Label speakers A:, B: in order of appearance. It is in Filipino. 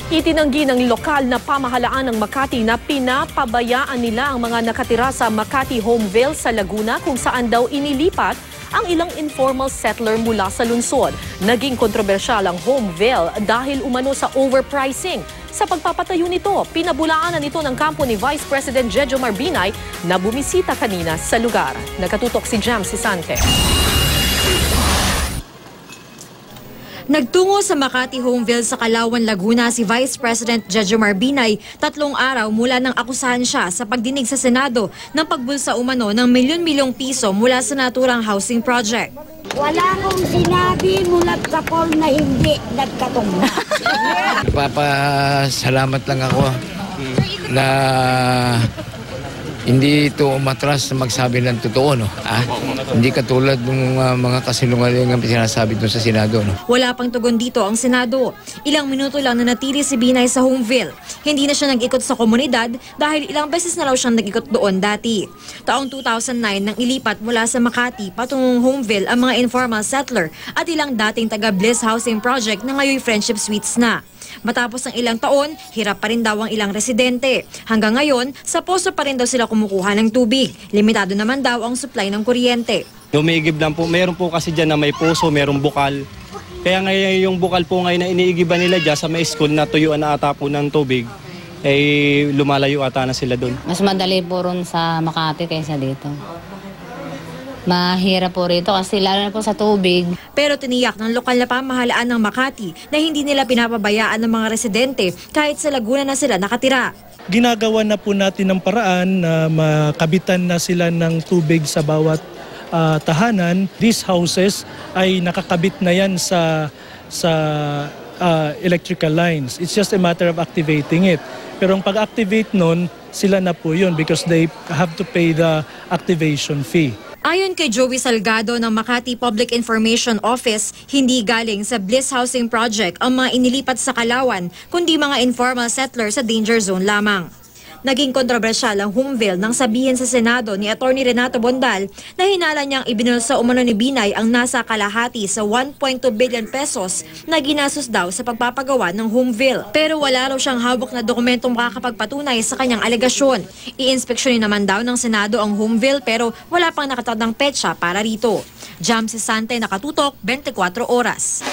A: Itinanggi ng lokal na pamahalaan ng Makati na pinapabayaan nila ang mga nakatira sa Makati Homeville sa Laguna kung saan daw inilipat ang ilang informal settler mula sa lungsod. Naging kontrobersyal ang Homeville dahil umano sa overpricing. Sa pagpapatayo nito, pinabulaanan ito ng kampo ni Vice President Jejomar Binay na bumisita kanina sa lugar. Nakatutok si Jam Sisante.
B: Nagtungo sa Makati Homeville sa Calauan, Laguna si Vice President Jejomar Binay 3 araw mula nang akusahan siya sa pagdinig sa Senado ng pagbulsa umano ng milyon-milyong piso mula sa naturang housing project.
C: Wala akong sinabi mula sa call na hindi nagkatungga.
D: Papasalamat lang ako na hindi ito umatras na magsabi ng totoo, no? Hindi katulad ng mga kasinungaling ang sinasabi doon sa Senado, no?
B: Wala pang tugon dito ang Senado. Ilang minuto lang na natili si Binay sa Homeville. Hindi na siya nag-ikot sa komunidad dahil ilang beses na raw siyang nag-ikot doon dati. Taong 2009 nang ilipat mula sa Makati patungong Homeville ang mga informal settler at ilang dating taga Bliss Housing Project na ngayon Friendship Suites na. Matapos ng ilang taon, hirap pa rin daw ang ilang residente. Hanggang ngayon, sa poso pa rin daw sila kumukuha ng tubig. Limitado naman daw ang supply ng kuryente.
E: Umiigib lang po. Meron po kasi dyan na may poso, merong bukal. Kaya ngayon yung bukal po ngayon na iniigiban nila dyan sa may school na tuyuan na ata po ng tubig, ay lumalayo ata na sila doon.
F: Mas madali po ron sa Makati kaysa dito. Mahirap po rito kasi lalo na po sa tubig.
B: Pero tiniyak ng lokal na pamahalaan ng Makati na hindi nila pinapabayaan ng mga residente kahit sa Laguna na sila nakatira.
G: Ginagawa na po natin ng paraan na makabitan na sila ng tubig sa bawat tahanan. These houses ay nakakabit na yan sa electrical lines. It's just a matter of activating it. Pero ang pag-activate nun, sila na po yun because they have to pay the activation fee.
B: Ayon kay Joey Salgado ng Makati Public Information Office, hindi galing sa Bliss Housing Project ang mga inilipat sa Calauan, kundi mga informal settlers sa danger zone lamang. Naging kontrobersyal ang Homeville nang sabihin sa Senado ni Atty. Renato Bondal na hinala niyang ibinulsa umano ni Binay ang nasa kalahati sa 1.2 billion pesos na ginastos daw sa pagpapagawa ng Homeville. Pero wala raw siyang hawak na dokumentong makakapagpatunay sa kanyang alegasyon. Iinspeksyonin naman daw ng Senado ang Homeville pero wala pang nakatatang petsa para rito. Jam Sisante, nakatutok, 24 oras.